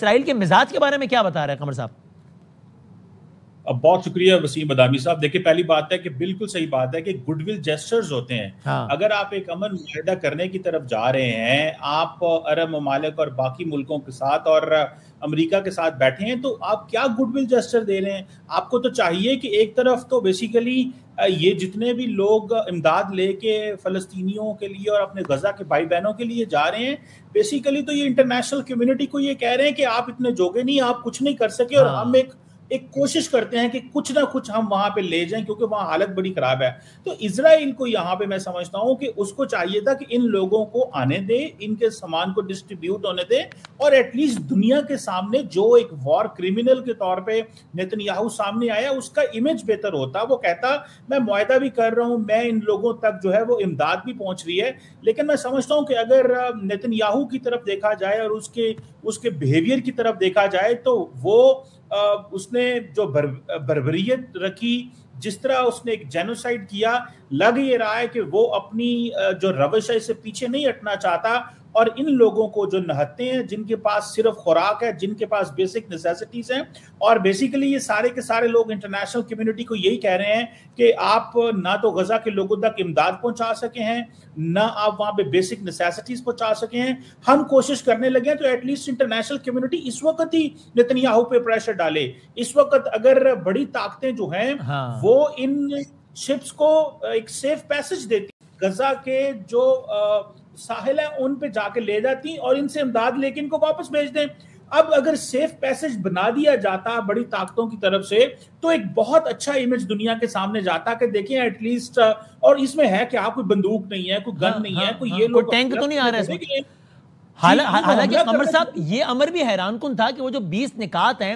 اسرائیل کے مزاج کے بارے میں کیا بتا رہے ہیں قمر صاحب؟ بہت شکریہ وسیم بادامی صاحب. دیکھیں پہلی بات ہے کہ بالکل صحیح بات ہے کہ گڈ ول جیسچرز ہوتے ہیں. اگر آپ ایک امن معاہدہ کرنے کی طرف جا رہے ہیں، آپ عرب ممالک اور باقی ملکوں کے ساتھ اور امریکہ کے ساتھ بیٹھے ہیں، تو آپ کیا گڈ ول جیسچر دے رہے ہیں؟ آپ کو تو چاہیے کہ ایک طرف تو بیسیکلی یہ جتنے بھی لوگ امداد لے کے فلسطینیوں کے لیے اور اپنے غزہ کے بھائی بہنوں کے لیے جا رہے ہیں، بیسیکلی تو یہ انٹرنیشنل کمیونٹی کو یہ کہہ رہے ہیں کہ آپ اتنے جوگے نہیں، آپ کچھ نہیں کر سکے، اور ہم ایک کوشش کرتے ہیں کہ کچھ نہ کچھ ہم وہاں پہ لے جائیں، کیونکہ وہاں حالت بڑی خراب ہے. تو اسرائیل کو یہاں پہ میں سمجھتا ہوں کہ اس کو چاہیے تھا کہ ان لوگوں کو آنے دے، ان کے سامان کو ڈسٹریبیوٹ ہونے دے، اور ایٹ لیسٹ دنیا کے سامنے جو ایک وار کرمنل کے طور پہ نیتن یاہو سامنے آیا، اس کا امیج بہتر ہوتا. وہ کہتا میں معاہدہ بھی کر رہا ہوں، میں ان لوگوں تک جو ہے وہ امداد بھی پہنچ رہی ہے. لیکن میں سمجھتا ہوں کہ اگر نیتن یاہو کی طرف دیکھا جائے اور اس کے بیہیویئر کی طرف دیکھا جائے، تو وہ اس نے جو بربریت رکھی، جس طرح اس نے ایک جینوسائیڈ کیا، لگ یہ رہا ہے کہ وہ اپنی جو روش ہے اس سے پیچھے نہیں ہٹنا چاہتا. اور ان لوگوں کو جو نہتے ہیں، جن کے پاس صرف خوراک ہے، جن کے پاس بیسک نیسیسٹیز ہیں، اور بیسیکلی یہ سارے کے سارے لوگ انٹرنیشنل کمیونٹی کو یہی کہہ رہے ہیں کہ آپ نہ تو غزہ کے لوگوں تک امداد پہنچا سکے ہیں، نہ آپ وہاں پہ بیسک نیسیسٹیز پہنچا سکے ہیں. ہم کوشش کرنے لگے ہیں تو ایٹ لیسٹ انٹرنیشنل کمیونٹی اس وقت ہی نیتن یاہو پہ پریشر ڈالے. اس وقت اگر بڑی طاقتیں جو ہیں وہ ان شپس کو ایک سیف پیسج دیتی، غزہ کے جو ساحل ہیں ان پہ جا کے لے جاتی اور ان سے امداد لے کے ان کو واپس بھیج دیں. اب اگر سیف پیسج بنا دیا جاتا بڑی طاقتوں کی طرف سے، تو ایک بہت اچھا امیج دنیا کے سامنے جاتا کہ دیکھیں ایٹ لیسٹ، اور اس میں ہے کہ آپ کوئی بندوق نہیں ہے، کوئی گن نہیں ہے، کوئی یہ لوگ ٹینک تو نہیں آ رہا ہے. حالانکہ قمر صاحب یہ امر بھی حیران کن تھا کہ وہ جو 20 نکات ہیں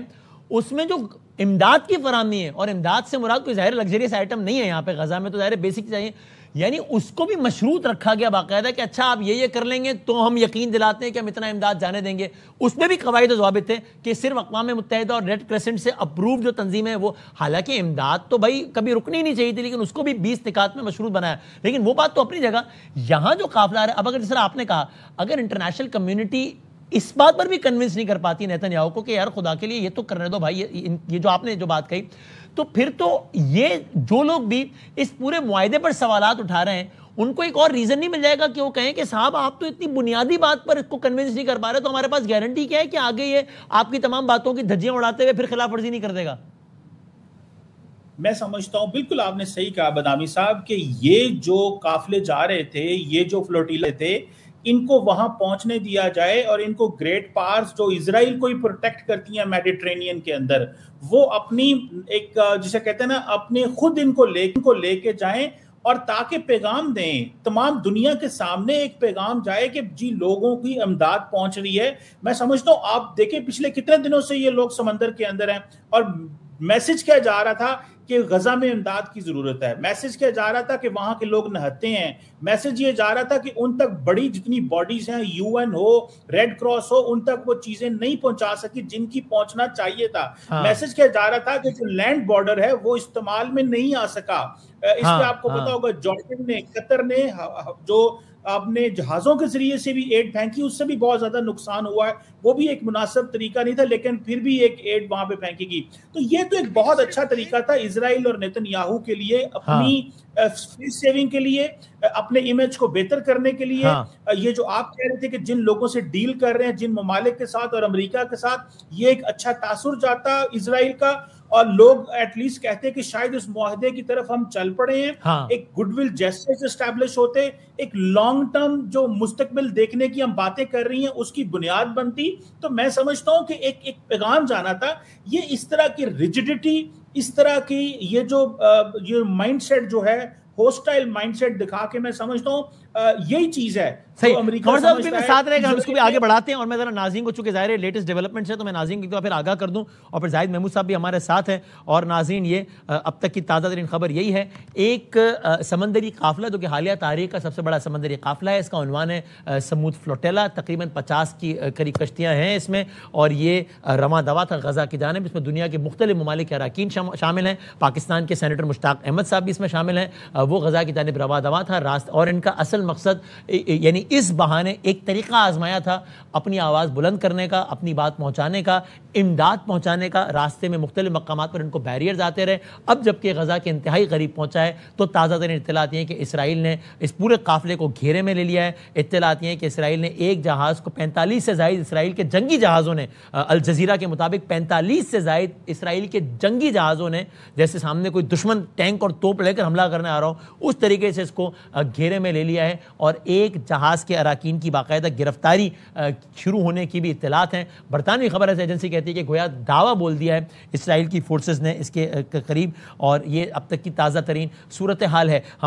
اس میں جو امداد کی فراہمی ہے، اور امداد سے مراد کوئی ظاہر لگژریس آئٹم نہیں ہے، یہاں پہ غزہ میں تو ظاہر بیسک چاہیے، یعنی اس کو بھی مشروط رکھا گیا باقاعدہ کہ اچھا آپ یہ کر لیں گے تو ہم یقین دلاتے ہیں کہ ہم اتنا امداد جانے دیں گے. اس میں بھی قواعد و ضوابط تھے کہ صرف اقوام متحدہ اور ریڈ کریسنٹ سے اپروو جو تنظیم ہے وہ، حالانکہ امداد تو بھائی کبھی رکنی نہیں چاہیے تھی، لیکن اس کو بھی 20 نکات میں مشروط بنایا. لیکن وہ بات تو اپنی جگہ. یہاں جو قافلہ آ رہا ہے، اب اگر جس طرح آپ نے کہا، اگر انٹرنیشنل کمیونٹی اس بات پر بھی کنونس نہیں کر پاتی نیتن یاہو کو کہ یار خدا کے لیے یہ تو کرنے دو بھائی، یہ جو آپ نے جو بات کہی، تو پھر تو یہ جو لوگ بھی اس پورے معاہدے پر سوالات اٹھا رہے ہیں ان کو ایک اور ریزن نہیں مل جائے گا کہ وہ کہیں کہ صاحب آپ تو اتنی بنیادی بات پر اس کو کنونس نہیں کر پا رہے، تو ہمارے پاس گارنٹی کیا ہے کہ آگے یہ آپ کی تمام باتوں کی دھجیاں اڑاتے ہوئے پھر خلاف ورزی نہیں کر دے گا؟ میں سمجھتا ہوں بالکل آپ نے صحیح کہا بادامی صاحب کہ یہ جو قافلے جا رہے تھے، یہ جو فلوٹیلے تھے، ان کو وہاں پہنچنے دیا جائے، اور ان کو گریٹ پاورز جو اسرائیل کو ہی پروٹیکٹ کرتی ہیں میڈیٹرینین کے اندر، وہ اپنی ایک جسے کہتے ہیں نا اپنے خود ان کو لے کے جائیں، اور تاکہ پیغام دیں تمام دنیا کے سامنے، ایک پیغام جائے کہ جی لوگوں کی امداد پہنچ رہی ہے. میں سمجھتا ہوں آپ دیکھیں پچھلے کتنے دنوں سے یہ لوگ سمندر کے اندر ہیں، اور میسج کیا جا رہا تھا کہ غزہ میں امداد کی ضرورت ہے، میسج کیا جا رہا تھا کہ وہاں کے لوگ نہتے ہیں، میسج یہ جا رہا تھا کہ ان تک بڑی جتنی باڈیز ہیں، یو این ہو، ریڈ کراس ہو، ان تک وہ چیزیں نہیں پہنچا سکی جن کی پہنچنا چاہیے تھا. میسج کیا جا رہا تھا کہ جو لینڈ بارڈر ہے وہ استعمال میں نہیں آ سکا. اس پہ آپ کو پتا ہوگا جارڈن نے، قطر نے جو آپ نے جہازوں کے ذریعے سے بھی ایڈ پھینکی، اس سے بھی بہت زیادہ نقصان ہوا ہے. وہ بھی ایک مناسب طریقہ نہیں تھا، لیکن پھر بھی ایک ایڈ وہاں پہ پھینکی گئی. تو یہ تو ایک بہت اچھا طریقہ تھا اسرائیل اور نیتن یاہو کے لیے، اپنی فیس سیونگ کے لیے، اپنے امیج کو بہتر کرنے کے لیے. یہ جو آپ کہہ رہے تھے کہ جن لوگوں سے ڈیل کر رہے ہیں، جن ممالک کے ساتھ اور امریکہ کے ساتھ، یہ ایک اچھا تاثر جاتا اسرائیل کا، اور لوگ ایٹ لیسٹ کہتے کہ شاید اس معاہدے کی طرف ہم چل پڑے ہیں. ایک گڈ ول جیسٹرز اسٹیبلش ہوتے، ایک لانگ ٹرم جو مستقبل دیکھنے کی ہم باتیں کر رہی ہیں اس کی بنیاد بنتی. تو میں سمجھتا ہوں کہ ایک پیغام جانا تھا. یہ اس طرح کی ریجڈیٹی، اس طرح کی یہ مائنڈ سیٹ جو ہے، ہوسٹائل مائنڈ سیٹ دکھا کے، میں سمجھتا ہوں یہی چیز ہے جو امریکہ سمجھتا ہے. ساتھ رہے گا، ہم اس کو بھی آگے بڑھاتے ہیں. اور میں ذرا ناظرین کو، چونکہ ظاہر ہے لیٹسٹ ڈیولپمنٹس ہے، تو میں ناظرین کی پھر آگاہ کر دوں، اور پھر زاہد محمود صاحب بھی ہمارے ساتھ ہیں. اور ناظرین یہ اب تک کی تازہ ترین خبر یہی ہے، ایک سمندری قافلہ جو کہ حالیہ تاریخ کا سب سے بڑا سمندری قافلہ ہے، اس کا عنوان ہے سمود فلوٹیلا. تقریباً 50 کی قریب کشتیاں ہیں اس میں، اور یہ رواں دوا تھا غزہ کی جانب. اس میں دنیا کے مختلف ممالک کے اراکین شامل ہیں. پاکستان کے سینیٹر مشتاق احمد صاحب بھی اس میں شامل ہیں، وہ غزہ کی جانب رواں دوا تھا. اور ان کا اصل مقصد یعنی اس بہانے ایک طریقہ آزمایا تھا اپنی آواز بلند کرنے کا، اپنی بات پہنچانے کا، امداد پہنچانے کا. راستے میں مختلف مقامات پر ان کو بیریئرز آتے رہے. اب جبکہ غزہ کے انتہائی قریب پہنچا ہے تو تازہ ترین اطلاعات یہ ہیں کہ اسرائیل نے اس پورے قافلے کو گھیرے میں لے لیا ہے. اطلاعات یہ ہیں کہ اسرائیل نے ایک جہاز کو 45 سے زائد اسرائیل کے جنگی جہازوں نے، الجزیرہ کے مطابق 45 سے زائد اسرائیل کے جنگی جہازوں نے، جیسے سامنے کوئی دشمن ٹینک اور توپ لے کر حملہ کرنے آ رہا ہو اس طریقے سے اس کو گھیرے میں لے لیا ہے. اور ایک جہاز کے اراکین کی باقاعدہ گرفتاری شروع ہونے کی بھی اطلاعات ہیں. برطانوی خبر ایجنسی کہتی ہے کہ گویا دعویٰ بول دیا ہے اسرائیل کی فورسز نے اس کے قریب، اور یہ اب تک کی تازہ ترین صورتحال ہے.